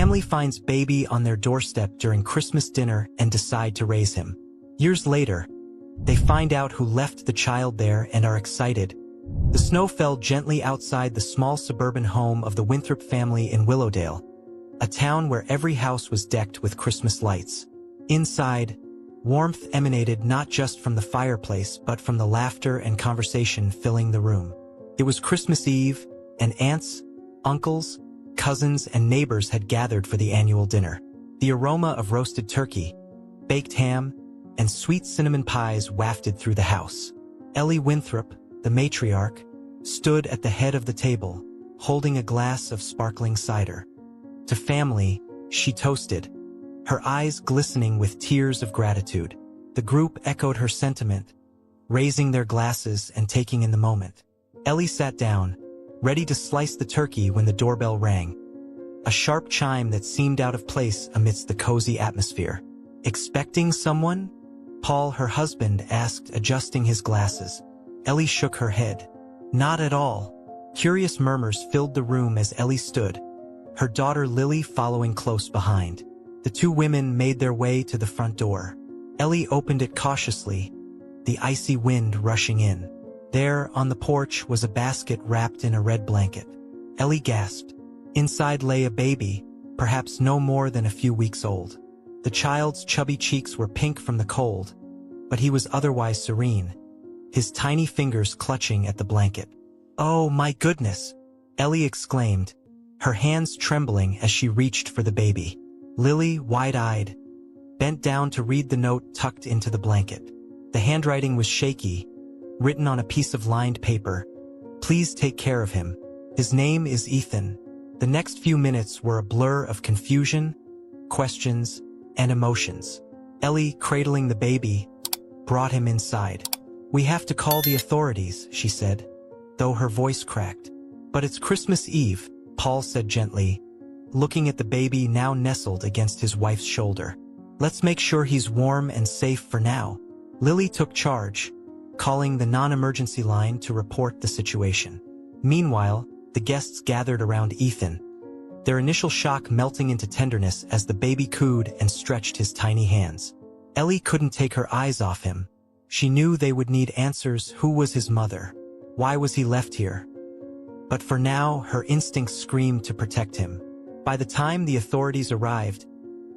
Family finds baby on their doorstep during Christmas dinner and decide to raise him. Years later, they find out who left the child there and are excited. The snow fell gently outside the small suburban home of the Winthrop family in Willowdale, a town where every house was decked with Christmas lights. Inside, warmth emanated not just from the fireplace but from the laughter and conversation filling the room. It was Christmas Eve, and aunts, uncles, cousins, and neighbors had gathered for the annual dinner. The aroma of roasted turkey, baked ham, and sweet cinnamon pies wafted through the house. Ellie Winthrop, the matriarch, stood at the head of the table, holding a glass of sparkling cider. To family, she toasted, her eyes glistening with tears of gratitude. The group echoed her sentiment, raising their glasses and taking in the moment. Ellie sat down, ready to slice the turkey when the doorbell rang, a sharp chime that seemed out of place amidst the cozy atmosphere. "Expecting someone?" Paul, her husband, asked, adjusting his glasses. Ellie shook her head. "Not at all." Curious murmurs filled the room as Ellie stood, her daughter Lily following close behind. The two women made their way to the front door. Ellie opened it cautiously, the icy wind rushing in. There, on the porch, was a basket wrapped in a red blanket. Ellie gasped. Inside lay a baby, perhaps no more than a few weeks old. The child's chubby cheeks were pink from the cold, but he was otherwise serene, his tiny fingers clutching at the blanket. "Oh my goodness!" Ellie exclaimed, her hands trembling as she reached for the baby. Lily, wide-eyed, bent down to read the note tucked into the blanket. The handwriting was shaky, written on a piece of lined paper. "Please take care of him. His name is Ethan." The next few minutes were a blur of confusion, questions, and emotions. Ellie, cradling the baby, brought him inside. "We have to call the authorities," she said, though her voice cracked. "But it's Christmas Eve," Paul said gently, looking at the baby now nestled against his wife's shoulder. "Let's make sure he's warm and safe for now." Lily took charge, calling the non-emergency line to report the situation. Meanwhile, the guests gathered around Ethan, their initial shock melting into tenderness as the baby cooed and stretched his tiny hands. Ellie couldn't take her eyes off him. She knew they would need answers. Who was his mother? Why was he left here? But for now, her instincts screamed to protect him. By the time the authorities arrived,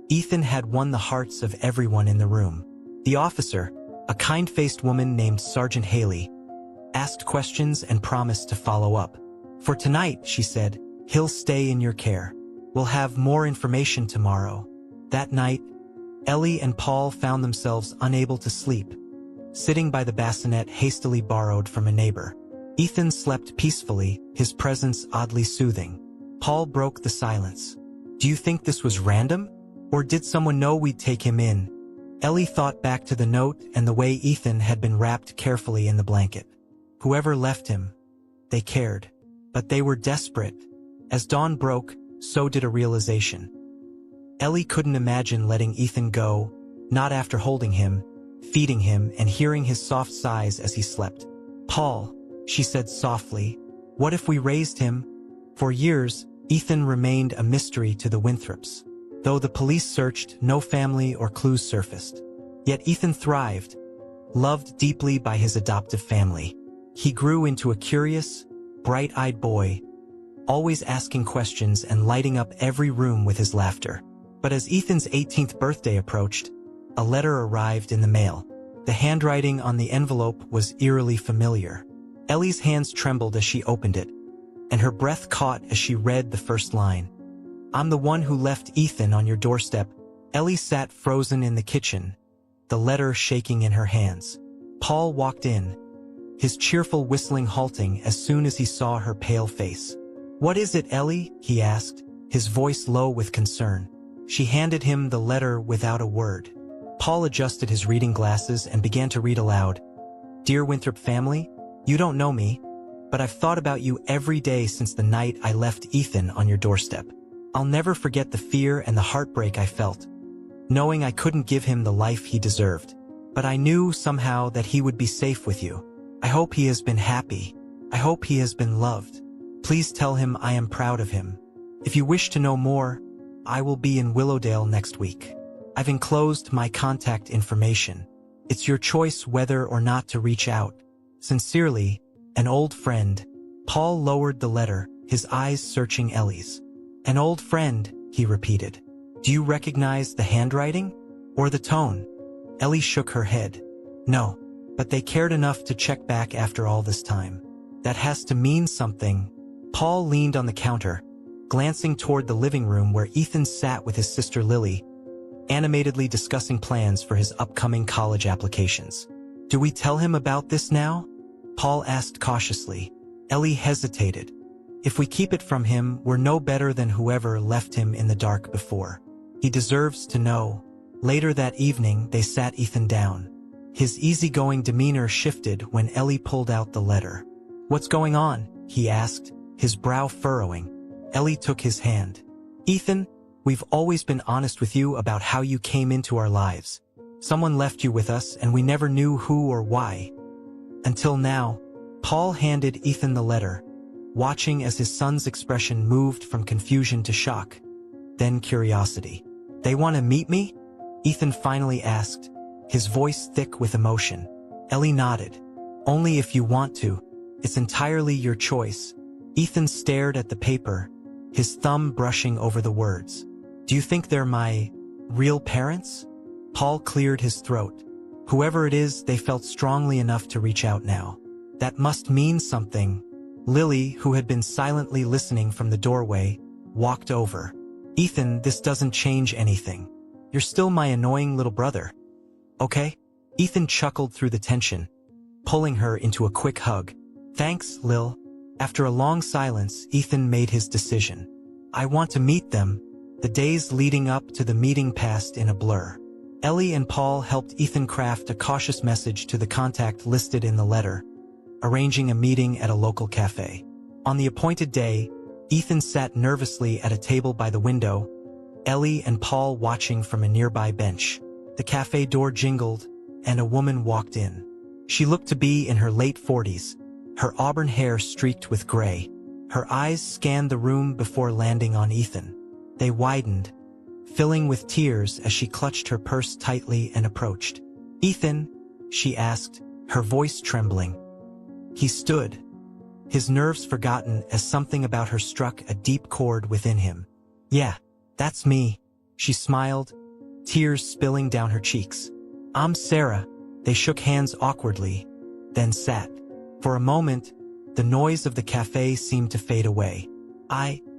Ethan had won the hearts of everyone in the room. The officer, a kind-faced woman named Sergeant Haley, asked questions and promised to follow up. "For tonight," she said, "he'll stay in your care. We'll have more information tomorrow." That night, Ellie and Paul found themselves unable to sleep, sitting by the bassinet hastily borrowed from a neighbor. Ethan slept peacefully, his presence oddly soothing. Paul broke the silence. "Do you think this was random? Or did someone know we'd take him in?" Ellie thought back to the note and the way Ethan had been wrapped carefully in the blanket. Whoever left him, they cared. But they were desperate. As dawn broke, so did a realization. Ellie couldn't imagine letting Ethan go, not after holding him, feeding him, and hearing his soft sighs as he slept. "Paul," she said softly, "what if we raised him?" For years, Ethan remained a mystery to the Winthrops. Though the police searched, no family or clues surfaced. Yet Ethan thrived, loved deeply by his adoptive family. He grew into a curious, bright-eyed boy, always asking questions and lighting up every room with his laughter. But as Ethan's 18th birthday approached, a letter arrived in the mail. The handwriting on the envelope was eerily familiar. Ellie's hands trembled as she opened it, and her breath caught as she read the first line. "I'm the one who left Ethan on your doorstep." Ellie sat frozen in the kitchen, the letter shaking in her hands. Paul walked in, his cheerful whistling halting as soon as he saw her pale face. "What is it, Ellie?" he asked, his voice low with concern. She handed him the letter without a word. Paul adjusted his reading glasses and began to read aloud. "Dear Winthrop family, you don't know me, but I've thought about you every day since the night I left Ethan on your doorstep. I'll never forget the fear and the heartbreak I felt, knowing I couldn't give him the life he deserved. But I knew somehow that he would be safe with you. I hope he has been happy. I hope he has been loved. Please tell him I am proud of him. If you wish to know more, I will be in Willowdale next week. I've enclosed my contact information. It's your choice whether or not to reach out. Sincerely, an old friend. Paul lowered the letter, his eyes searching Ellie's. An old friend, he repeated. Do you recognize the handwriting? Or the tone? Ellie shook her head. No, but they cared enough to check back after all this time. That has to mean something. Paul leaned on the counter, glancing toward the living room where Ethan sat with his sister Lily, animatedly discussing plans for his upcoming college applications. Do we tell him about this now? Paul asked cautiously. Ellie hesitated. If we keep it from him, we're no better than whoever left him in the dark before. He deserves to know. Later that evening, they sat Ethan down. His easygoing demeanor shifted when Ellie pulled out the letter. What's going on? He asked, his brow furrowing. Ellie took his hand. Ethan, we've always been honest with you about how you came into our lives. Someone left you with us and we never knew who or why. Until now. Paul handed Ethan the letter, watching as his son's expression moved from confusion to shock, then curiosity. They want to meet me? Ethan finally asked, his voice thick with emotion. Ellie nodded. Only if you want to. It's entirely your choice. Ethan stared at the paper, his thumb brushing over the words. Do you think they're my real parents? Paul cleared his throat. Whoever it is, they felt strongly enough to reach out now. That must mean something. Lily, who had been silently listening from the doorway, walked over. Ethan, this doesn't change anything. You're still my annoying little brother. Okay? Ethan chuckled through the tension, pulling her into a quick hug. Thanks, Lil. After a long silence, Ethan made his decision. I want to meet them. The days leading up to the meeting passed in a blur. Ellie and Paul helped Ethan craft a cautious message to the contact listed in the letter, arranging a meeting at a local cafe. On the appointed day, Ethan sat nervously at a table by the window, Ellie and Paul watching from a nearby bench. The cafe door jingled, and a woman walked in. She looked to be in her late 40s, her auburn hair streaked with gray. Her eyes scanned the room before landing on Ethan. They widened, filling with tears as she clutched her purse tightly and approached. Ethan, she asked, her voice trembling. He stood, his nerves forgotten as something about her struck a deep chord within him. Yeah, that's me, she smiled, tears spilling down her cheeks. I'm Sarah. They shook hands awkwardly, then sat. For a moment, the noise of the cafe seemed to fade away.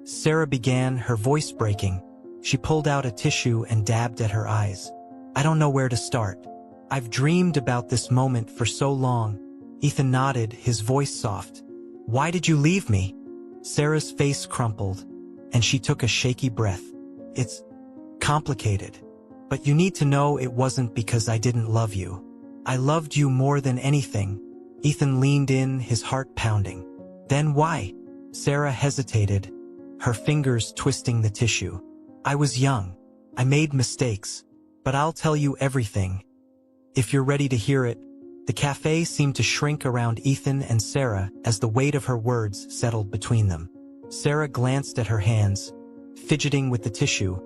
Sarah began, her voice breaking. She pulled out a tissue and dabbed at her eyes. I don't know where to start. I've dreamed about this moment for so long. Ethan nodded, his voice soft. Why did you leave me? Sarah's face crumpled, and she took a shaky breath. It's complicated. But you need to know it wasn't because I didn't love you. I loved you more than anything. Ethan leaned in, his heart pounding. Then why? Sarah hesitated, her fingers twisting the tissue. I was young. I made mistakes. But I'll tell you everything. If you're ready to hear it. The cafe seemed to shrink around Ethan and Sarah as the weight of her words settled between them. Sarah glanced at her hands, fidgeting with the tissue,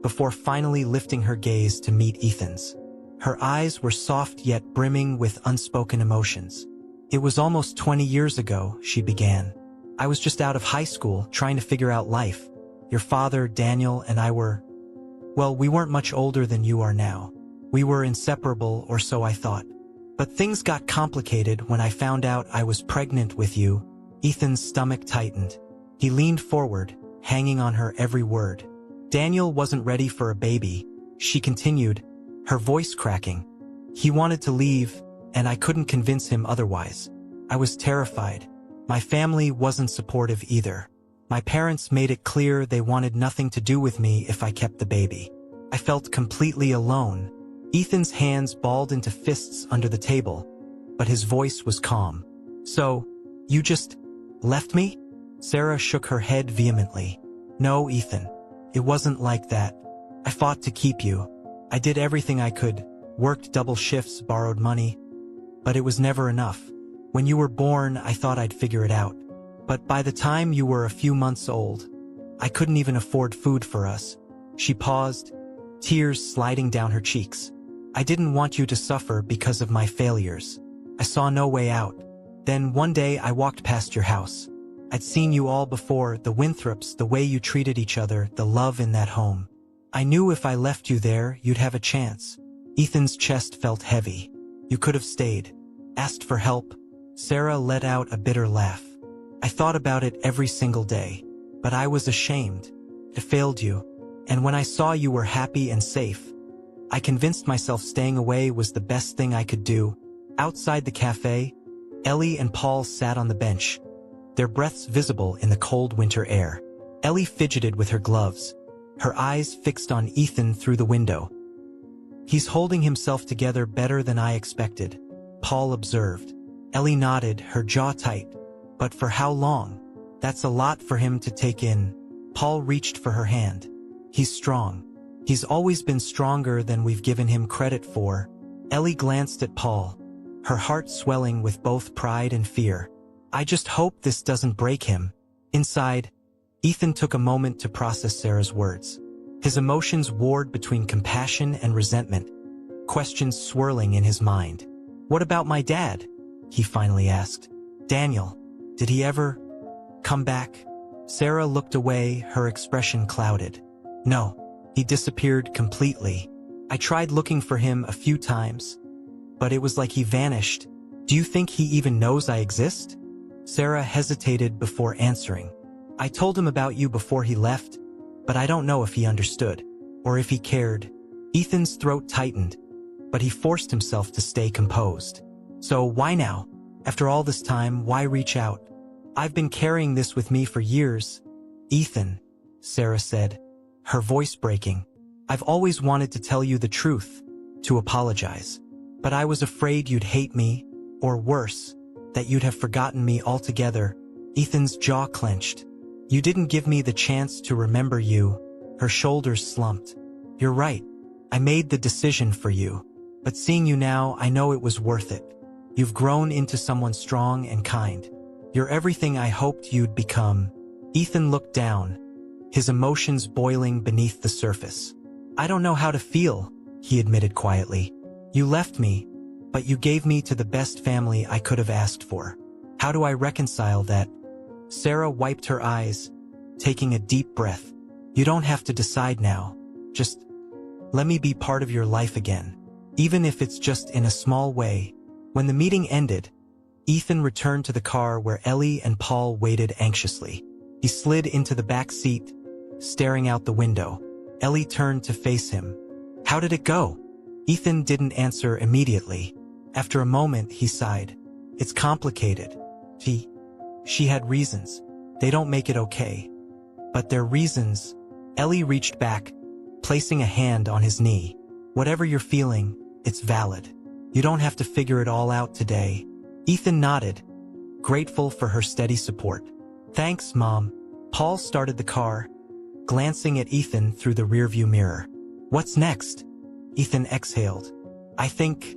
before finally lifting her gaze to meet Ethan's. Her eyes were soft yet brimming with unspoken emotions. It was almost 20 years ago, she began. I was just out of high school, trying to figure out life. Your father, Daniel, and I we weren't much older than you are now. We were inseparable, or so I thought. But things got complicated when I found out I was pregnant with you. Ethan's stomach tightened. He leaned forward, hanging on her every word. Daniel wasn't ready for a baby, she continued, her voice cracking. He wanted to leave, and I couldn't convince him otherwise. I was terrified. My family wasn't supportive either. My parents made it clear they wanted nothing to do with me if I kept the baby. I felt completely alone. Ethan's hands balled into fists under the table, but his voice was calm. So, you just left me? Sarah shook her head vehemently. No, Ethan. It wasn't like that. I fought to keep you. I did everything I could, worked double shifts, borrowed money. But it was never enough. When you were born, I thought I'd figure it out. But by the time you were a few months old, I couldn't even afford food for us. She paused, tears sliding down her cheeks. I didn't want you to suffer because of my failures. I saw no way out. Then one day I walked past your house. I'd seen you all before, the Winthrops, the way you treated each other, the love in that home. I knew if I left you there, you'd have a chance. Ethan's chest felt heavy. You could have stayed. Asked for help. Sarah let out a bitter laugh. I thought about it every single day. But I was ashamed. I failed you. And when I saw you were happy and safe, I convinced myself staying away was the best thing I could do. Outside the cafe, Ellie and Paul sat on the bench, their breaths visible in the cold winter air. Ellie fidgeted with her gloves, her eyes fixed on Ethan through the window. He's holding himself together better than I expected, Paul observed. Ellie nodded, her jaw tight. But for how long? That's a lot for him to take in. Paul reached for her hand. He's strong. He's always been stronger than we've given him credit for. Ellie glanced at Paul, her heart swelling with both pride and fear. I just hope this doesn't break him. Inside, Ethan took a moment to process Sarah's words. His emotions warred between compassion and resentment, questions swirling in his mind. What about my dad? He finally asked. Daniel, did he ever come back? Sarah looked away, her expression clouded. No, he disappeared completely. I tried looking for him a few times, but it was like he vanished. Do you think he even knows I exist? Sarah hesitated before answering. I told him about you before he left, but I don't know if he understood, or if he cared. Ethan's throat tightened, but he forced himself to stay composed. So why now? After all this time, why reach out? I've been carrying this with me for years. Ethan, Sarah said, her voice breaking. I've always wanted to tell you the truth, to apologize. But I was afraid you'd hate me, or worse, that you'd have forgotten me altogether. Ethan's jaw clenched. You didn't give me the chance to remember you. Her shoulders slumped. You're right. I made the decision for you. But seeing you now, I know it was worth it. You've grown into someone strong and kind. You're everything I hoped you'd become. Ethan looked down, his emotions boiling beneath the surface. I don't know how to feel, he admitted quietly. You left me, but you gave me to the best family I could have asked for. How do I reconcile that? Sarah wiped her eyes, taking a deep breath. You don't have to decide now. Just let me be part of your life again, even if it's just in a small way. When the meeting ended, Ethan returned to the car where Ellie and Paul waited anxiously. He slid into the back seat, staring out the window. Ellie turned to face him. How did it go? Ethan didn't answer immediately. After a moment, he sighed. It's complicated. She had reasons. They don't make it okay. But they're reasons. Ellie reached back, placing a hand on his knee. Whatever you're feeling, it's valid. You don't have to figure it all out today. Ethan nodded, grateful for her steady support. Thanks, Mom. Paul started the car, glancing at Ethan through the rearview mirror. What's next? Ethan exhaled. I think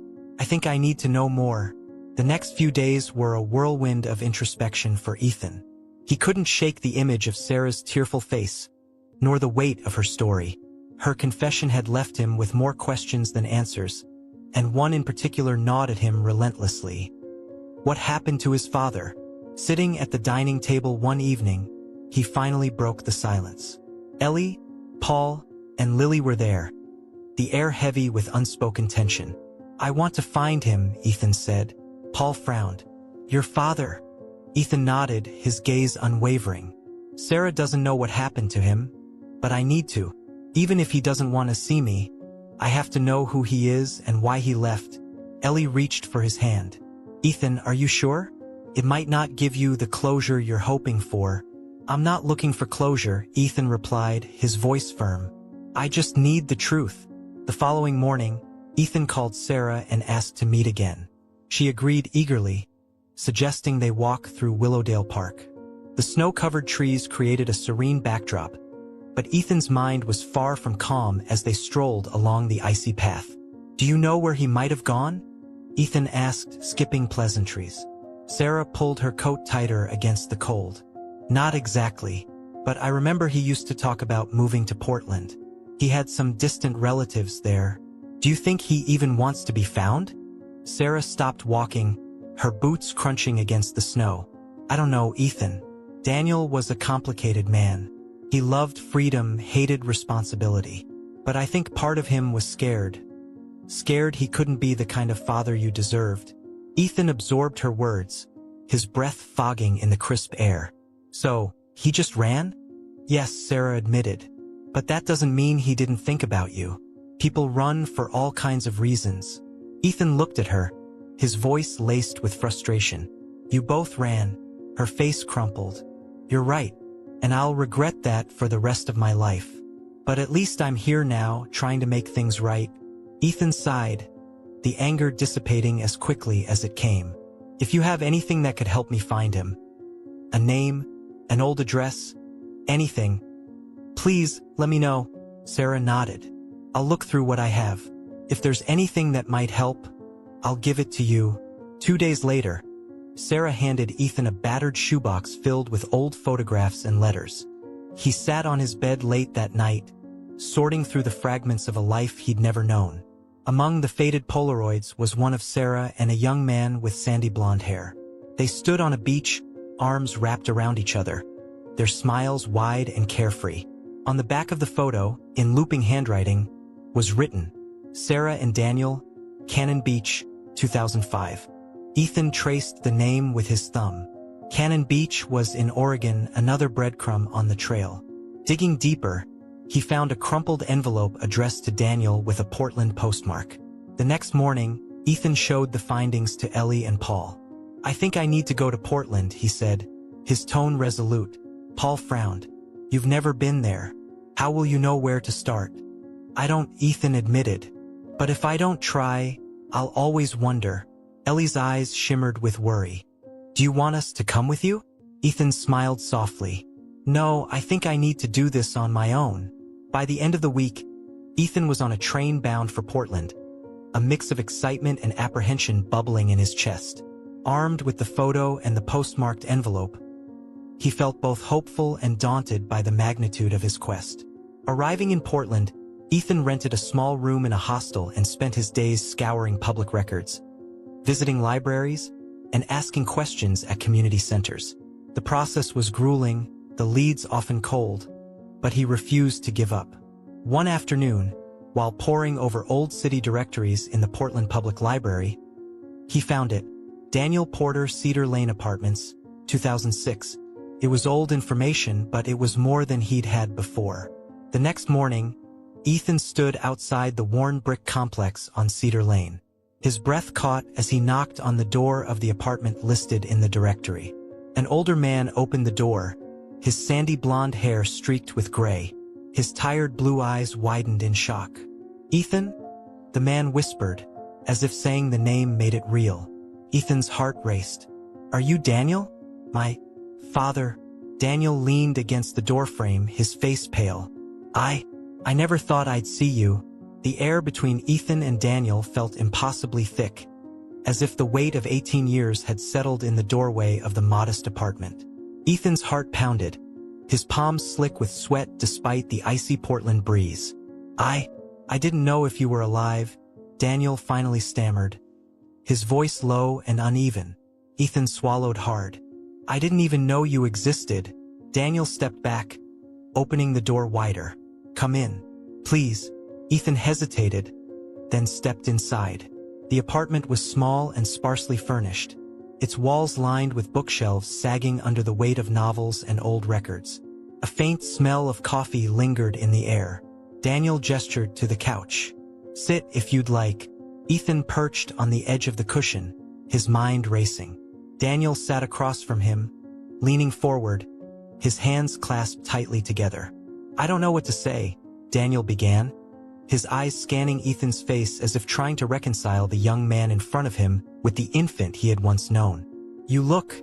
I need to know more. The next few days were a whirlwind of introspection for Ethan. He couldn't shake the image of Sarah's tearful face, nor the weight of her story. Her confession had left him with more questions than answers, and one in particular gnawed at him relentlessly. What happened to his father? Sitting at the dining table one evening, he finally broke the silence. Ellie, Paul, and Lily were there, the air heavy with unspoken tension. I want to find him, Ethan said. Paul frowned. Your father? Ethan nodded, his gaze unwavering. Sarah doesn't know what happened to him, but I need to. Even if he doesn't want to see me, I have to know who he is and why he left. Ellie reached for his hand. Ethan, are you sure? It might not give you the closure you're hoping for. I'm not looking for closure, Ethan replied, his voice firm. I just need the truth. The following morning, Ethan called Sarah and asked to meet again. She agreed eagerly, suggesting they walk through Willowdale Park. The snow-covered trees created a serene backdrop, but Ethan's mind was far from calm as they strolled along the icy path. Do you know where he might have gone? Ethan asked, skipping pleasantries. Sarah pulled her coat tighter against the cold. Not exactly, but I remember he used to talk about moving to Portland. He had some distant relatives there. Do you think he even wants to be found? Sarah stopped walking, her boots crunching against the snow. I don't know, Ethan. Daniel was a complicated man. He loved freedom, hated responsibility. But I think part of him was scared. Scared he couldn't be the kind of father you deserved. Ethan absorbed her words, his breath fogging in the crisp air. So, he just ran? Yes, Sarah admitted. But that doesn't mean he didn't think about you. People run for all kinds of reasons. Ethan looked at her, his voice laced with frustration. You both ran. Her face crumpled. You're right, and I'll regret that for the rest of my life. But at least I'm here now, trying to make things right. Ethan sighed, the anger dissipating as quickly as it came. If you have anything that could help me find him, a name, an old address, anything, please let me know. Sarah nodded. I'll look through what I have. If there's anything that might help, I'll give it to you. 2 days later, Sarah handed Ethan a battered shoebox filled with old photographs and letters. He sat on his bed late that night, sorting through the fragments of a life he'd never known. Among the faded Polaroids was one of Sarah and a young man with sandy blonde hair. They stood on a beach, arms wrapped around each other, their smiles wide and carefree. On the back of the photo, in looping handwriting, was written, Sarah and Daniel, Cannon Beach, 2005. Ethan traced the name with his thumb. Cannon Beach was in Oregon, another breadcrumb on the trail. Digging deeper, he found a crumpled envelope addressed to Daniel with a Portland postmark. The next morning, Ethan showed the findings to Ellie and Paul. I think I need to go to Portland, he said, his tone resolute. Paul frowned. You've never been there. How will you know where to start? I don't, Ethan admitted. But if I don't try, I'll always wonder. Ellie's eyes shimmered with worry. Do you want us to come with you? Ethan smiled softly. No, I think I need to do this on my own. By the end of the week, Ethan was on a train bound for Portland, a mix of excitement and apprehension bubbling in his chest. Armed with the photo and the postmarked envelope, he felt both hopeful and daunted by the magnitude of his quest. Arriving in Portland, Ethan rented a small room in a hostel and spent his days scouring public records, visiting libraries, and asking questions at community centers. The process was grueling, the leads often cold, but he refused to give up. One afternoon, while poring over old city directories in the Portland Public Library, he found it. Daniel Porter, Cedar Lane Apartments, 2006. It was old information, but it was more than he'd had before. The next morning, Ethan stood outside the worn brick complex on Cedar Lane. His breath caught as he knocked on the door of the apartment listed in the directory. An older man opened the door, his sandy blonde hair streaked with gray. His tired blue eyes widened in shock. Ethan? The man whispered, as if saying the name made it real. Ethan's heart raced. Are you Daniel? My father. Daniel leaned against the doorframe, his face pale. I never thought I'd see you. The air between Ethan and Daniel felt impossibly thick, as if the weight of 18 years had settled in the doorway of the modest apartment. Ethan's heart pounded, his palms slick with sweat despite the icy Portland breeze. I didn't know if you were alive, Daniel finally stammered, his voice low and uneven. Ethan swallowed hard. I didn't even know you existed. Daniel stepped back, opening the door wider. Come in, please. Ethan hesitated, then stepped inside. The apartment was small and sparsely furnished, its walls lined with bookshelves sagging under the weight of novels and old records. A faint smell of coffee lingered in the air. Daniel gestured to the couch. Sit if you'd like. Ethan perched on the edge of the cushion, his mind racing. Daniel sat across from him, leaning forward, his hands clasped tightly together. I don't know what to say, Daniel began, his eyes scanning Ethan's face as if trying to reconcile the young man in front of him with the infant he had once known. You look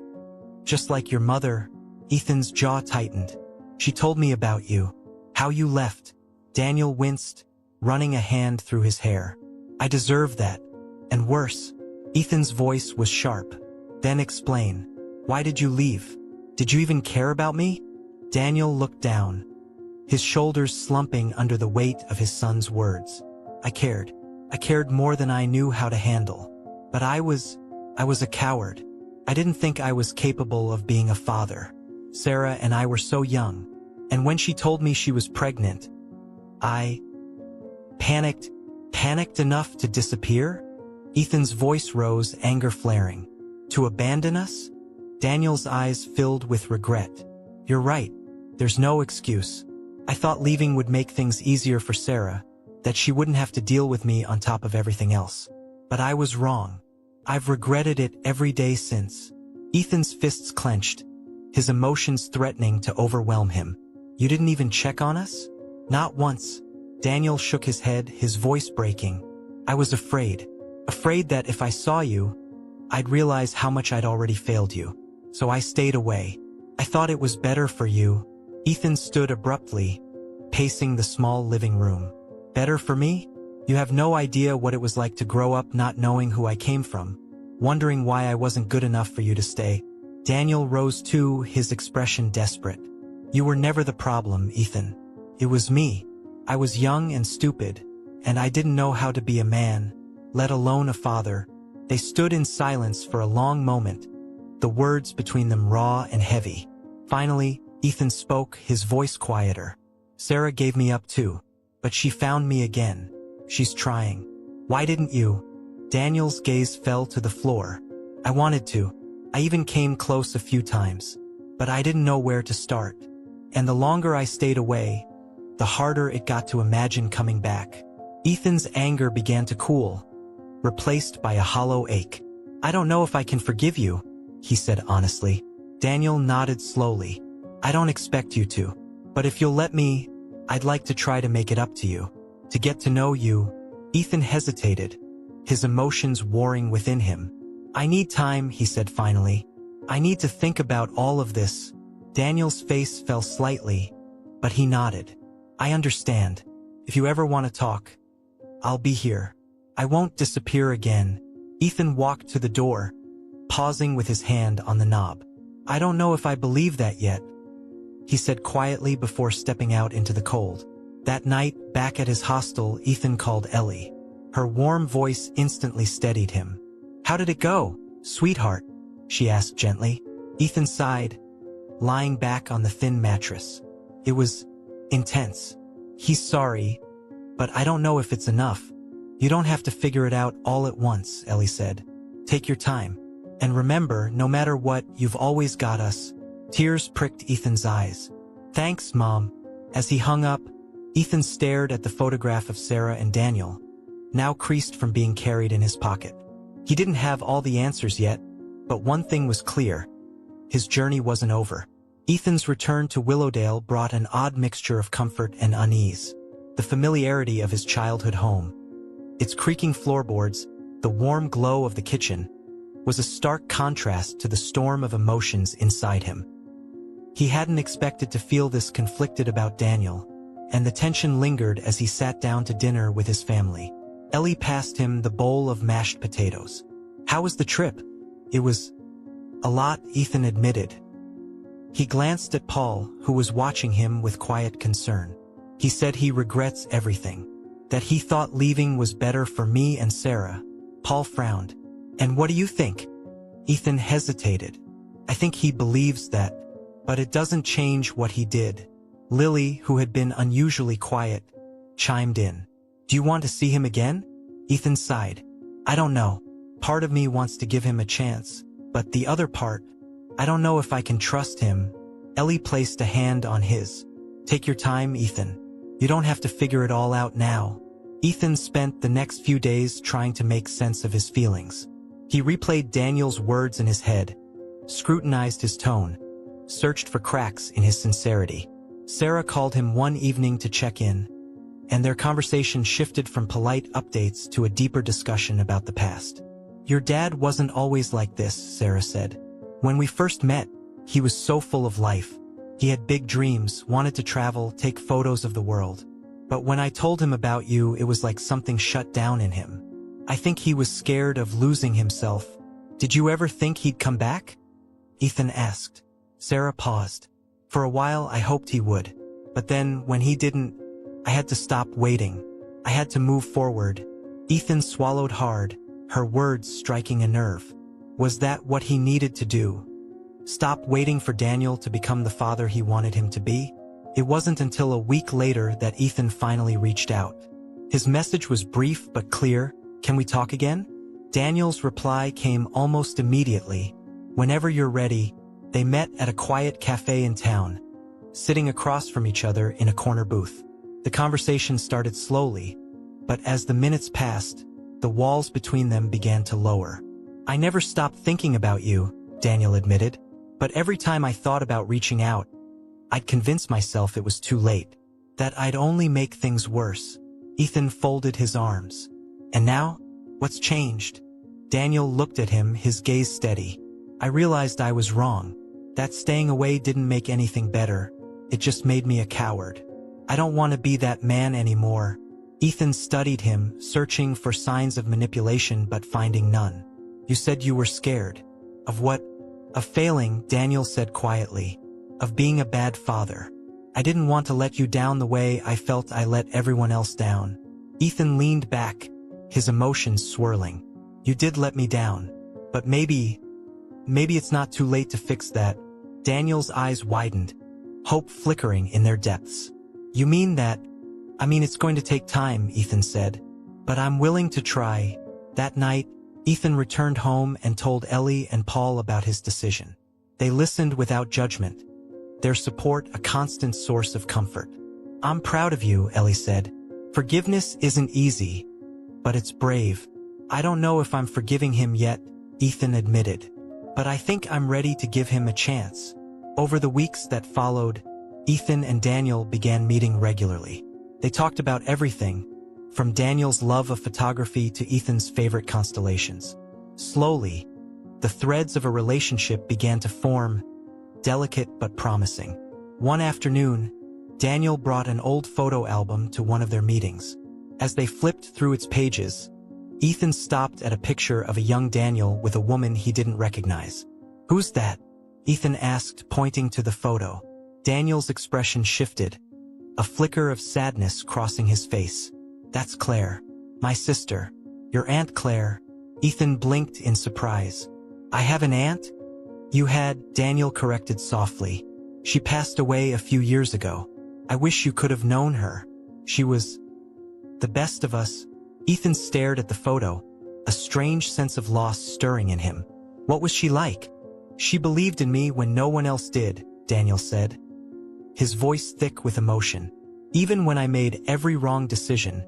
just like your mother. Ethan's jaw tightened. She told me about you, how you left. Daniel winced, running a hand through his hair. I deserve that, and worse. Ethan's voice was sharp. Then explain. Why did you leave? Did you even care about me? Daniel looked down, his shoulders slumping under the weight of his son's words. I cared. I cared more than I knew how to handle. But I was a coward. I didn't think I was capable of being a father. Sarah and I were so young. And when she told me she was pregnant, I panicked enough to disappear? Ethan's voice rose, anger flaring. To abandon us? Daniel's eyes filled with regret. You're right. There's no excuse. I thought leaving would make things easier for Sarah, that she wouldn't have to deal with me on top of everything else. But I was wrong. I've regretted it every day since. Ethan's fists clenched, his emotions threatening to overwhelm him. You didn't even check on us? Not once. Daniel shook his head, his voice breaking. I was afraid that if I saw you, I'd realize how much I'd already failed you. So I stayed away. I thought it was better for you. Ethan stood abruptly, pacing the small living room. Better for me? You have no idea what it was like to grow up not knowing who I came from, wondering why I wasn't good enough for you to stay. Daniel rose too, his expression desperate. You were never the problem, Ethan. It was me. I was young and stupid, and I didn't know how to be a man, let alone a father. They stood in silence for a long moment, the words between them raw and heavy. Finally, Ethan spoke, his voice quieter. Sarah gave me up too, but she found me again. She's trying. Why didn't you? Daniel's gaze fell to the floor. I wanted to. I even came close a few times, but I didn't know where to start. And the longer I stayed away, the harder it got to imagine coming back. Ethan's anger began to cool, replaced by a hollow ache. I don't know if I can forgive you, he said honestly. Daniel nodded slowly. I don't expect you to. But if you'll let me, I'd like to try to make it up to you. To get to know you. Ethan hesitated, his emotions warring within him. I need time, he said finally. I need to think about all of this. Daniel's face fell slightly, but he nodded. I understand. If you ever want to talk, I'll be here. I won't disappear again. Ethan walked to the door, pausing with his hand on the knob. I don't know if I believe that yet, he said quietly before stepping out into the cold. That night, back at his hostel, Ethan called Ellie. Her warm voice instantly steadied him. How did it go, sweetheart? She asked gently. Ethan sighed, lying back on the thin mattress. It was intense. He's sorry, but I don't know if it's enough. You don't have to figure it out all at once, Ellie said. Take your time. And remember, no matter what, you've always got us. Tears pricked Ethan's eyes. Thanks, Mom. As he hung up, Ethan stared at the photograph of Sarah and Daniel, now creased from being carried in his pocket. He didn't have all the answers yet, but one thing was clear. His journey wasn't over. Ethan's return to Willowdale brought an odd mixture of comfort and unease. The familiarity of his childhood home, its creaking floorboards, the warm glow of the kitchen, was a stark contrast to the storm of emotions inside him. He hadn't expected to feel this conflicted about Daniel, and the tension lingered as he sat down to dinner with his family. Ellie passed him the bowl of mashed potatoes. How was the trip? It was a lot, Ethan admitted. He glanced at Paul, who was watching him with quiet concern. He said he regrets everything, that he thought leaving was better for me and Sarah. Paul frowned. And what do you think? Ethan hesitated. I think he believes that, but it doesn't change what he did. Lily, who had been unusually quiet, chimed in. Do you want to see him again? Ethan sighed. I don't know. Part of me wants to give him a chance, but the other part, I don't know if I can trust him. Ellie placed a hand on his. Take your time, Ethan. You don't have to figure it all out now. Ethan spent the next few days trying to make sense of his feelings. He replayed Daniel's words in his head, scrutinized his tone, searched for cracks in his sincerity. Sarah called him one evening to check in, and their conversation shifted from polite updates to a deeper discussion about the past. Your dad wasn't always like this, Sarah said. When we first met, he was so full of life. He had big dreams, wanted to travel, take photos of the world. But when I told him about you, it was like something shut down in him. I think he was scared of losing himself. Did you ever think he'd come back? Ethan asked. Sarah paused. For a while, I hoped he would. But then, when he didn't, I had to stop waiting. I had to move forward. Ethan swallowed hard, her words striking a nerve. Was that what he needed to do? Stop waiting for Daniel to become the father he wanted him to be? It wasn't until a week later that Ethan finally reached out. His message was brief but clear. Can we talk again? Daniel's reply came almost immediately. Whenever you're ready. They met at a quiet cafe in town, sitting across from each other in a corner booth. The conversation started slowly, but as the minutes passed, the walls between them began to lower. I never stopped thinking about you, Daniel admitted, but every time I thought about reaching out, I'd convince myself it was too late, that I'd only make things worse. Ethan folded his arms. And now? What's changed? Daniel looked at him, his gaze steady. I realized I was wrong. That staying away didn't make anything better. It just made me a coward. I don't want to be that man anymore. Ethan studied him, searching for signs of manipulation but finding none. You said you were scared. Of what? Of failing, Daniel said quietly. Of being a bad father. I didn't want to let you down the way I felt I let everyone else down. Ethan leaned back, his emotions swirling. You did let me down. But maybe it's not too late to fix that. Daniel's eyes widened, hope flickering in their depths. You mean that? I mean, it's going to take time, Ethan said. But I'm willing to try. That night, Ethan returned home and told Ellie and Paul about his decision. They listened without judgment, their support a constant source of comfort. I'm proud of you, Ellie said. Forgiveness isn't easy, but it's brave. I don't know if I'm forgiving him yet, Ethan admitted. But I think I'm ready to give him a chance. Over the weeks that followed, Ethan and Daniel began meeting regularly. They talked about everything, from Daniel's love of photography to Ethan's favorite constellations. Slowly, the threads of a relationship began to form, delicate but promising. One afternoon, Daniel brought an old photo album to one of their meetings. As they flipped through its pages, Ethan stopped at a picture of a young Daniel with a woman he didn't recognize. Who's that? Ethan asked, pointing to the photo. Daniel's expression shifted, a flicker of sadness crossing his face. That's Claire, my sister. Your Aunt Claire. Ethan blinked in surprise. I have an aunt? You had, Daniel corrected softly. She passed away a few years ago. I wish you could have known her. She was the best of us. Ethan stared at the photo, a strange sense of loss stirring in him. What was she like? She believed in me when no one else did, Daniel said, his voice thick with emotion. Even when I made every wrong decision,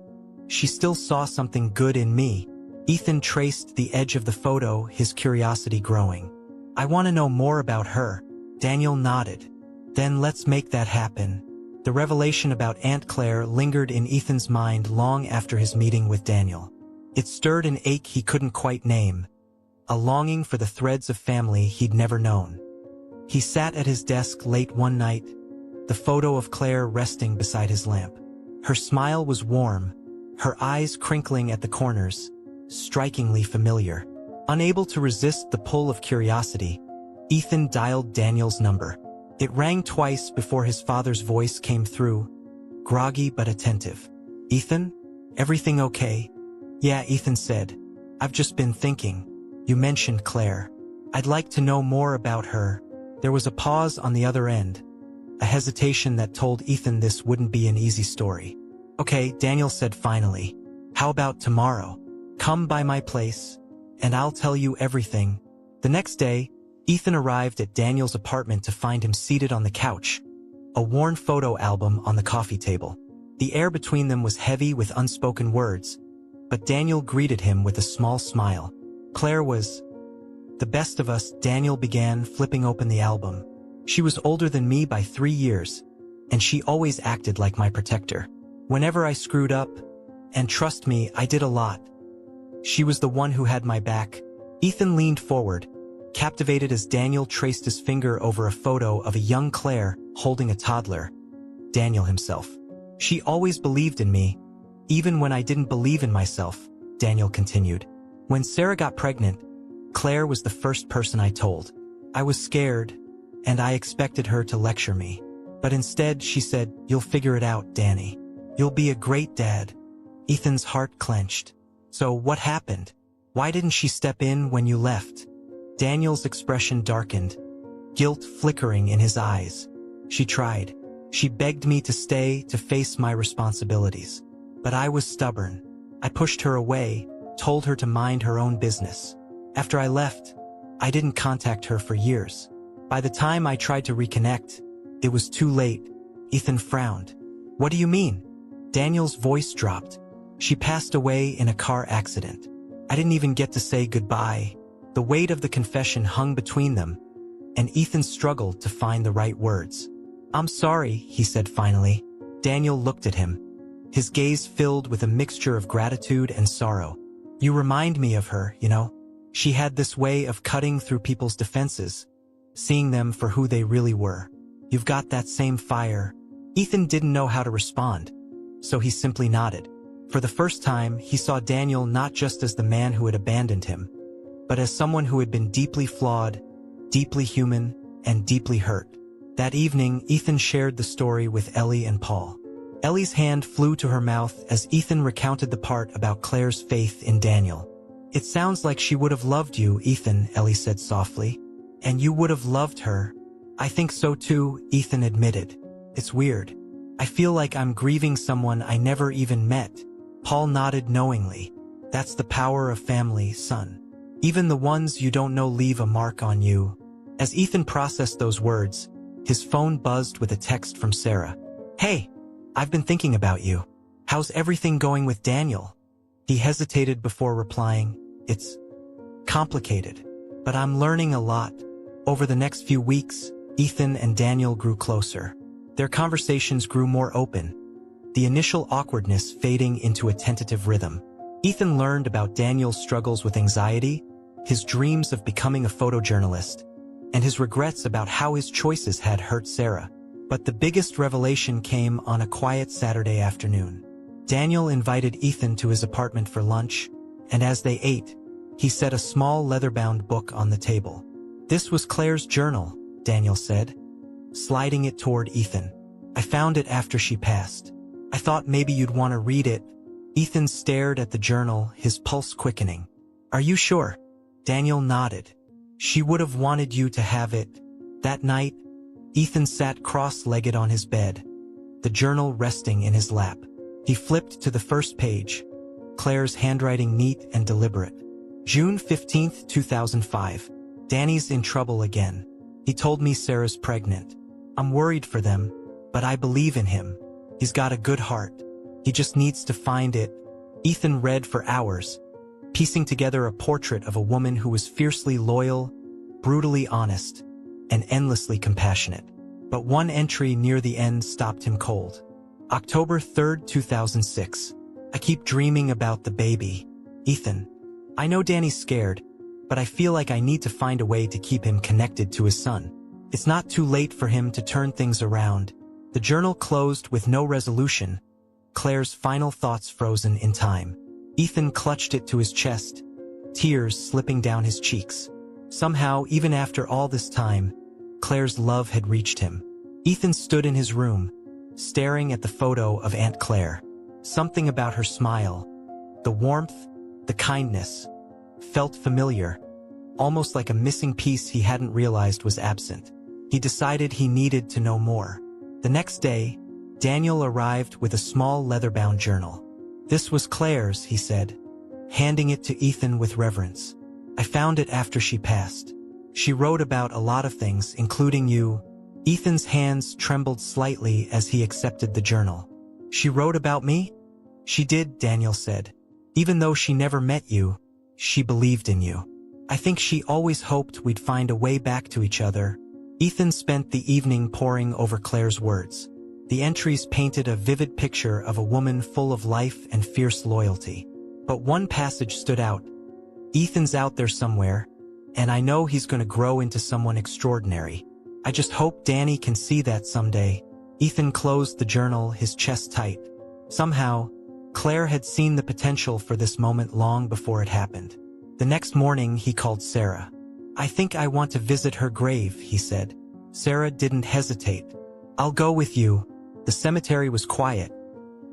she still saw something good in me. Ethan traced the edge of the photo, his curiosity growing. I want to know more about her. Daniel nodded. Then let's make that happen. The revelation about Aunt Claire lingered in Ethan's mind long after his meeting with Daniel. It stirred an ache he couldn't quite name, a longing for the threads of family he'd never known. He sat at his desk late one night, the photo of Claire resting beside his lamp. Her smile was warm, her eyes crinkling at the corners, strikingly familiar. Unable to resist the pull of curiosity, Ethan dialed Daniel's number. It rang twice before his father's voice came through, groggy but attentive. Ethan? Everything okay? Yeah, Ethan said. I've just been thinking. You mentioned Claire. I'd like to know more about her. There was a pause on the other end, a hesitation that told Ethan this wouldn't be an easy story. Okay, Daniel said finally. How about tomorrow? Come by my place, and I'll tell you everything. The next day, Ethan arrived at Daniel's apartment to find him seated on the couch, a worn photo album on the coffee table. The air between them was heavy with unspoken words, but Daniel greeted him with a small smile. Claire was the best of us, Daniel began, flipping open the album. She was older than me by 3 years, and she always acted like my protector. Whenever I screwed up, and trust me, I did a lot, she was the one who had my back. Ethan leaned forward, captivated as Daniel traced his finger over a photo of a young Claire holding a toddler, Daniel himself. She always believed in me, even when I didn't believe in myself, Daniel continued. When Sarah got pregnant, Claire was the first person I told. I was scared, and I expected her to lecture me. But instead, she said, "You'll figure it out, Danny. You'll be a great dad." Ethan's heart clenched. "So what happened? Why didn't she step in when you left?" Daniel's expression darkened, guilt flickering in his eyes. "She tried. She begged me to stay, to face my responsibilities. But I was stubborn. I pushed her away, told her to mind her own business. After I left, I didn't contact her for years. By the time I tried to reconnect, it was too late." Ethan frowned. "What do you mean?" Daniel's voice dropped. "She passed away in a car accident. I didn't even get to say goodbye." The weight of the confession hung between them, and Ethan struggled to find the right words. "I'm sorry," he said finally. Daniel looked at him, his gaze filled with a mixture of gratitude and sorrow. "You remind me of her, you know. She had this way of cutting through people's defenses, seeing them for who they really were. You've got that same fire." Ethan didn't know how to respond, so he simply nodded. For the first time, he saw Daniel not just as the man who had abandoned him, but as someone who had been deeply flawed, deeply human, and deeply hurt. That evening, Ethan shared the story with Ellie and Paul. Ellie's hand flew to her mouth as Ethan recounted the part about Claire's faith in Daniel. "It sounds like she would have loved you, Ethan," Ellie said softly. "And you would have loved her." "I think so too," Ethan admitted. "It's weird. I feel like I'm grieving someone I never even met." Paul nodded knowingly. "That's the power of family, son. Even the ones you don't know leave a mark on you." As Ethan processed those words, his phone buzzed with a text from Sarah. "Hey, I've been thinking about you. How's everything going with Daniel?" He hesitated before replying, "It's complicated, but I'm learning a lot." Over the next few weeks, Ethan and Daniel grew closer. Their conversations grew more open, the initial awkwardness fading into a tentative rhythm. Ethan learned about Daniel's struggles with anxiety, his dreams of becoming a photojournalist, and his regrets about how his choices had hurt Sarah. But the biggest revelation came on a quiet Saturday afternoon. Daniel invited Ethan to his apartment for lunch, and as they ate, he set a small leather-bound book on the table. "This was Claire's journal," Daniel said, sliding it toward Ethan. "I found it after she passed. I thought maybe you'd want to read it." Ethan stared at the journal, his pulse quickening. "Are you sure?" Daniel nodded. "She would have wanted you to have it." That night, Ethan sat cross-legged on his bed, the journal resting in his lap. He flipped to the first page, Claire's handwriting neat and deliberate. June 15th, 2005. "Danny's in trouble again. He told me Sarah's pregnant. I'm worried for them, but I believe in him. He's got a good heart. He just needs to find it." Ethan read for hours, piecing together a portrait of a woman who was fiercely loyal, brutally honest, and endlessly compassionate. But one entry near the end stopped him cold. October 3rd, 2006. "I keep dreaming about the baby. Ethan, I know Danny's scared, but I feel like I need to find a way to keep him connected to his son. It's not too late for him to turn things around." The journal closed with no resolution, Claire's final thoughts frozen in time. Ethan clutched it to his chest, tears slipping down his cheeks. Somehow, even after all this time, Claire's love had reached him. Ethan stood in his room, staring at the photo of Aunt Claire. Something about her smile, the warmth, the kindness, felt familiar, almost like a missing piece he hadn't realized was absent. He decided he needed to know more. The next day, Daniel arrived with a small leather-bound journal. "This was Claire's," he said, handing it to Ethan with reverence. "I found it after she passed. She wrote about a lot of things, including you." Ethan's hands trembled slightly as he accepted the journal. "She wrote about me?" "She did," Daniel said. "Even though she never met you, she believed in you. I think she always hoped we'd find a way back to each other." Ethan spent the evening poring over Claire's words. The entries painted a vivid picture of a woman full of life and fierce loyalty. But one passage stood out. "Ethan's out there somewhere, and I know he's going to grow into someone extraordinary. I just hope Danny can see that someday." Ethan closed the journal, his chest tight. Somehow, Claire had seen the potential for this moment long before it happened. The next morning, he called Sarah. "I think I want to visit her grave," he said. Sarah didn't hesitate. I'll go with you. The cemetery was quiet,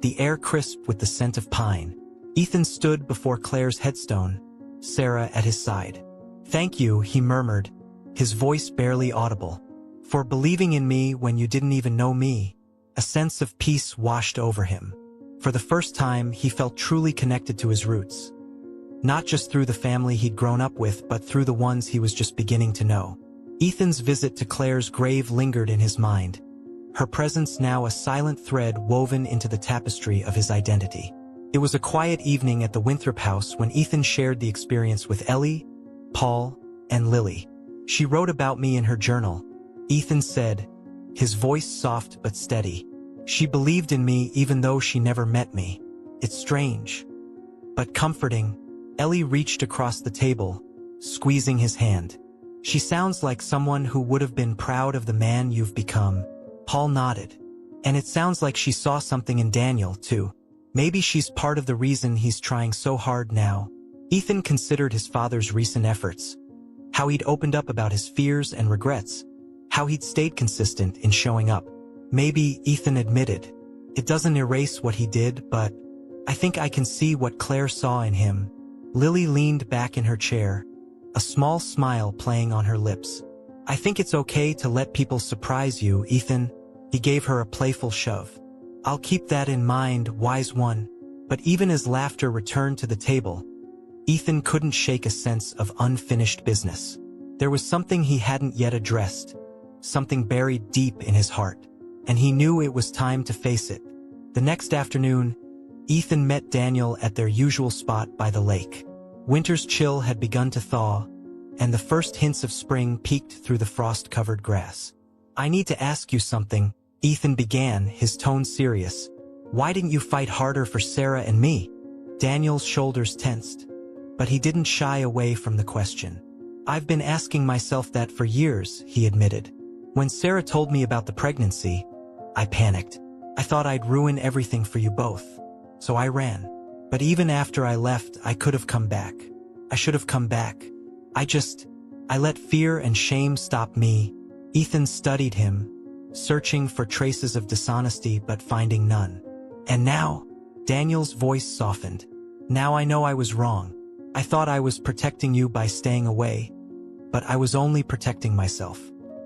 the air crisp with the scent of pine. Ethan stood before Claire's headstone, Sarah at his side. Thank you, he murmured, his voice barely audible, for believing in me when you didn't even know me. A sense of peace washed over him. For the first time, he felt truly connected to his roots. Not just through the family he'd grown up with, but through the ones he was just beginning to know. Ethan's visit to Claire's grave lingered in his mind, her presence now a silent thread woven into the tapestry of his identity. It was a quiet evening at the Winthrop house when Ethan shared the experience with Ellie, Paul, and Lily. She wrote about me in her journal, Ethan said, his voice soft but steady. She believed in me even though she never met me. It's strange, but comforting. Ellie reached across the table, squeezing his hand. She sounds like someone who would have been proud of the man you've become. Paul nodded. And it sounds like she saw something in Daniel, too. Maybe she's part of the reason he's trying so hard now. Ethan considered his father's recent efforts, how he'd opened up about his fears and regrets, how he'd stayed consistent in showing up. Maybe, Ethan admitted, it doesn't erase what he did, but I think I can see what Claire saw in him. Lily leaned back in her chair, a small smile playing on her lips. I think it's okay to let people surprise you, Ethan. He gave her a playful shove. I'll keep that in mind, wise one. But even as laughter returned to the table, Ethan couldn't shake a sense of unfinished business. There was something he hadn't yet addressed, something buried deep in his heart, and he knew it was time to face it. The next afternoon, Ethan met Daniel at their usual spot by the lake. Winter's chill had begun to thaw, and the first hints of spring peeked through the frost-covered grass. I need to ask you something, Ethan began, his tone serious. Why didn't you fight harder for Sarah and me? Daniel's shoulders tensed, but he didn't shy away from the question. I've been asking myself that for years, he admitted. When Sarah told me about the pregnancy, I panicked. I thought I'd ruin everything for you both. So I ran. But even after I left, I could have come back. I should have come back. I let fear and shame stop me. Ethan studied him, searching for traces of dishonesty but finding none. And now, Daniel's voice softened. Now I know I was wrong. I thought I was protecting you by staying away, but I was only protecting myself.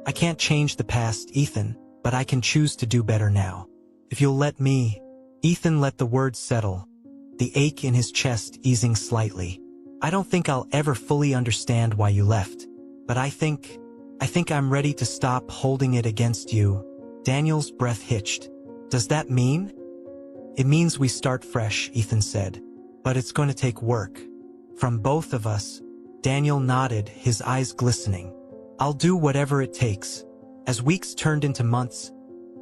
I can't change the past, Ethan, but I can choose to do better now. If you'll let me. Ethan let the words settle, the ache in his chest easing slightly. I don't think I'll ever fully understand why you left, but I think I'm ready to stop holding it against you. Daniel's breath hitched. Does that mean? It means we start fresh, Ethan said, but it's going to take work. From both of us. Daniel nodded, his eyes glistening. I'll do whatever it takes. As weeks turned into months,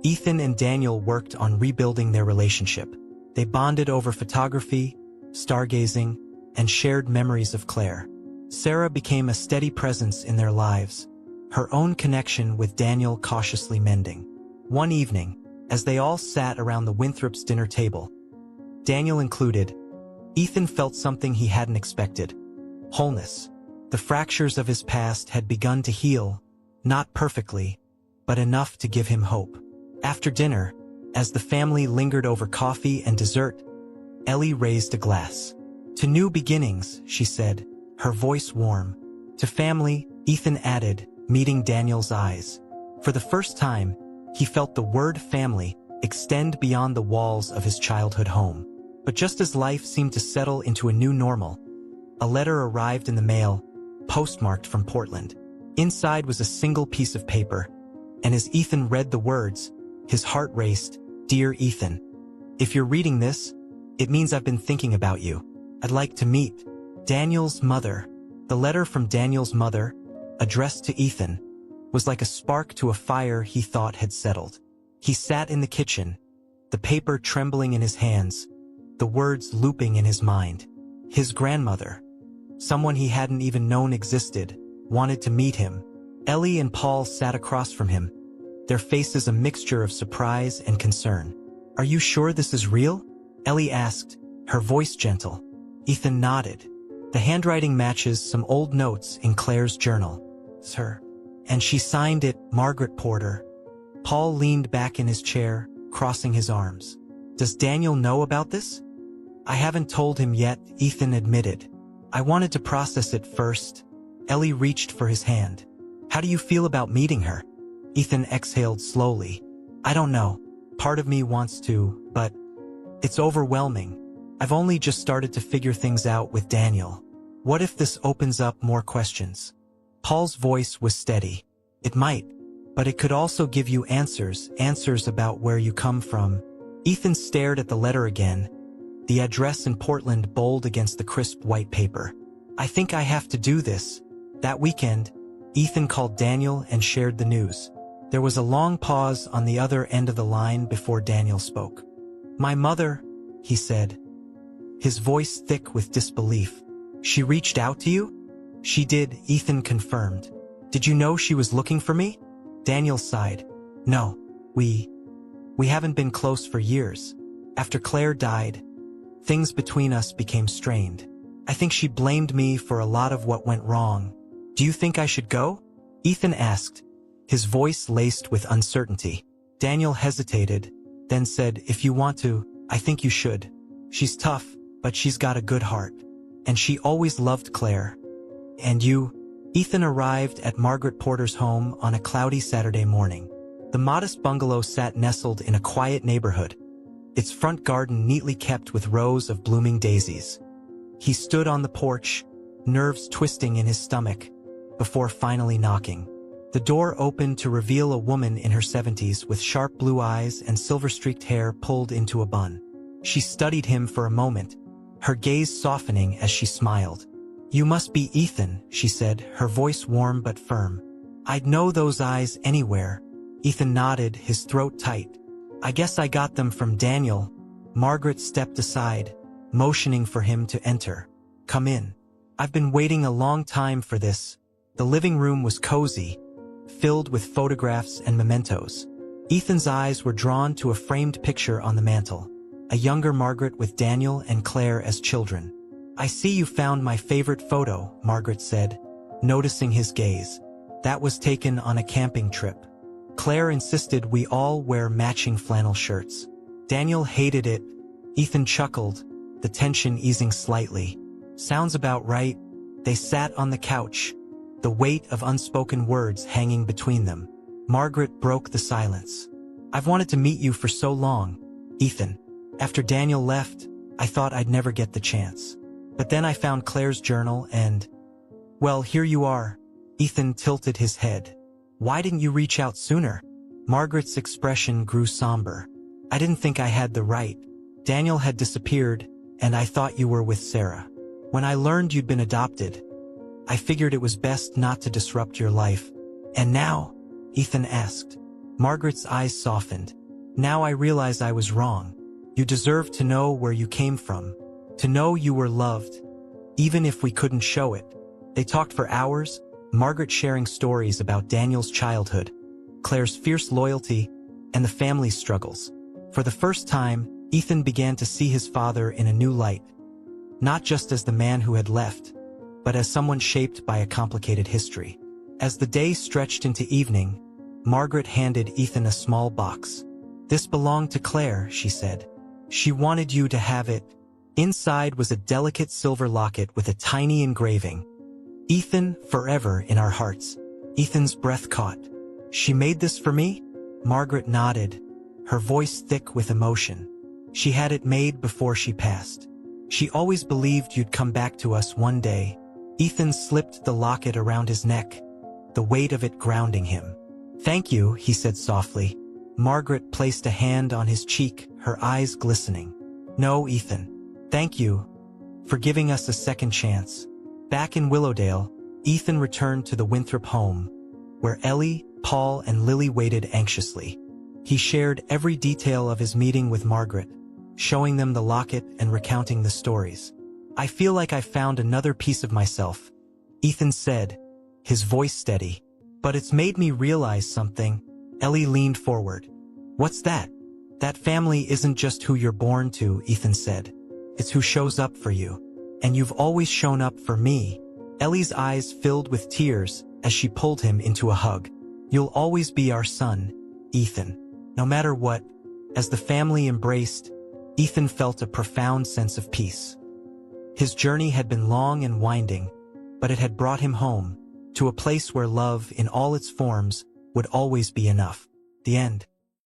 Ethan and Daniel worked on rebuilding their relationship. They bonded over photography, stargazing, and shared memories of Claire. Sarah became a steady presence in their lives, her own connection with Daniel cautiously mending. One evening, as they all sat around the Winthrop's dinner table, Daniel included, Ethan felt something he hadn't expected. Wholeness. The fractures of his past had begun to heal, not perfectly, but enough to give him hope. After dinner, as the family lingered over coffee and dessert, Ellie raised a glass. To new beginnings, she said, her voice warm. To family, Ethan added, meeting Daniel's eyes. For the first time, he felt the word family extend beyond the walls of his childhood home. But just as life seemed to settle into a new normal, a letter arrived in the mail, postmarked from Portland. Inside was a single piece of paper, and as Ethan read the words, his heart raced. Dear Ethan, if you're reading this, it means I've been thinking about you. I'd like to meet Daniel's mother. The letter from Daniel's mother, addressed to Ethan, was like a spark to a fire he thought had settled. He sat in the kitchen, the paper trembling in his hands, the words looping in his mind. His grandmother, someone he hadn't even known existed, wanted to meet him. Ellie and Paul sat across from him, their faces a mixture of surprise and concern. Are you sure this is real? Ellie asked, her voice gentle. Ethan nodded. The handwriting matches some old notes in Claire's journal. It's her. And she signed it, Margaret Porter. Paul leaned back in his chair, crossing his arms. Does Daniel know about this? I haven't told him yet, Ethan admitted. I wanted to process it first. Ellie reached for his hand. How do you feel about meeting her? Ethan exhaled slowly. I don't know. Part of me wants to, but it's overwhelming. I've only just started to figure things out with Daniel. What if this opens up more questions? Paul's voice was steady. It might, but it could also give you answers about where you come from. Ethan stared at the letter again, the address in Portland bold against the crisp white paper. I think I have to do this. That weekend, Ethan called Daniel and shared the news. There was a long pause on the other end of the line before Daniel spoke. My mother, he said, his voice thick with disbelief. She reached out to you? She did, Ethan confirmed. Did you know she was looking for me? Daniel sighed. No, we haven't been close for years. After Claire died, things between us became strained. I think she blamed me for a lot of what went wrong. Do you think I should go? Ethan asked, his voice laced with uncertainty. Daniel hesitated, then said, if you want to, I think you should. She's tough, but she's got a good heart. And she always loved Claire. And you? Ethan arrived at Margaret Porter's home on a cloudy Saturday morning. The modest bungalow sat nestled in a quiet neighborhood, its front garden neatly kept with rows of blooming daisies. He stood on the porch, nerves twisting in his stomach, before finally knocking. The door opened to reveal a woman in her 70s with sharp blue eyes and silver-streaked hair pulled into a bun. She studied him for a moment, her gaze softening as she smiled. You must be Ethan, she said, her voice warm but firm. I'd know those eyes anywhere. Ethan nodded, his throat tight. I guess I got them from Daniel. Margaret stepped aside, motioning for him to enter. Come in. I've been waiting a long time for this. The living room was cozy, filled with photographs and mementos. Ethan's eyes were drawn to a framed picture on the mantel, a younger Margaret with Daniel and Claire as children. I see you found my favorite photo, Margaret said, noticing his gaze. That was taken on a camping trip. Claire insisted we all wear matching flannel shirts. Daniel hated it. Ethan chuckled, the tension easing slightly. Sounds about right. They sat on the couch, the weight of unspoken words hanging between them. Margaret broke the silence. I've wanted to meet you for so long, Ethan. After Daniel left, I thought I'd never get the chance. But then I found Claire's journal and, well, here you are. Ethan tilted his head. Why didn't you reach out sooner? Margaret's expression grew somber. I didn't think I had the right. Daniel had disappeared, and I thought you were with Sarah. When I learned you'd been adopted, I figured it was best not to disrupt your life. And now? Ethan asked. Margaret's eyes softened. Now I realize I was wrong. You deserve to know where you came from. To know you were loved, even if we couldn't show it. They talked for hours, Margaret sharing stories about Daniel's childhood, Claire's fierce loyalty, and the family's struggles. For the first time, Ethan began to see his father in a new light. Not just as the man who had left, but as someone shaped by a complicated history. As the day stretched into evening, Margaret handed Ethan a small box. This belonged to Claire, she said. She wanted you to have it. Inside was a delicate silver locket with a tiny engraving. Ethan, forever in our hearts. Ethan's breath caught. She made this for me? Margaret nodded, her voice thick with emotion. She had it made before she passed. She always believed you'd come back to us one day. Ethan slipped the locket around his neck, the weight of it grounding him. Thank you, he said softly. Margaret placed a hand on his cheek, her eyes glistening. No, Ethan. Thank you for giving us a second chance. Back in Willowdale, Ethan returned to the Winthrop home, where Ellie, Paul, and Lily waited anxiously. He shared every detail of his meeting with Margaret, showing them the locket and recounting the stories. I feel like I found another piece of myself, Ethan said, his voice steady. But it's made me realize something. Ellie leaned forward. What's that? That family isn't just who you're born to, Ethan said. It's who shows up for you. And you've always shown up for me. Ellie's eyes filled with tears as she pulled him into a hug. You'll always be our son, Ethan. No matter what, as the family embraced, Ethan felt a profound sense of peace. His journey had been long and winding, but it had brought him home, to a place where love, in all its forms, would always be enough. The end.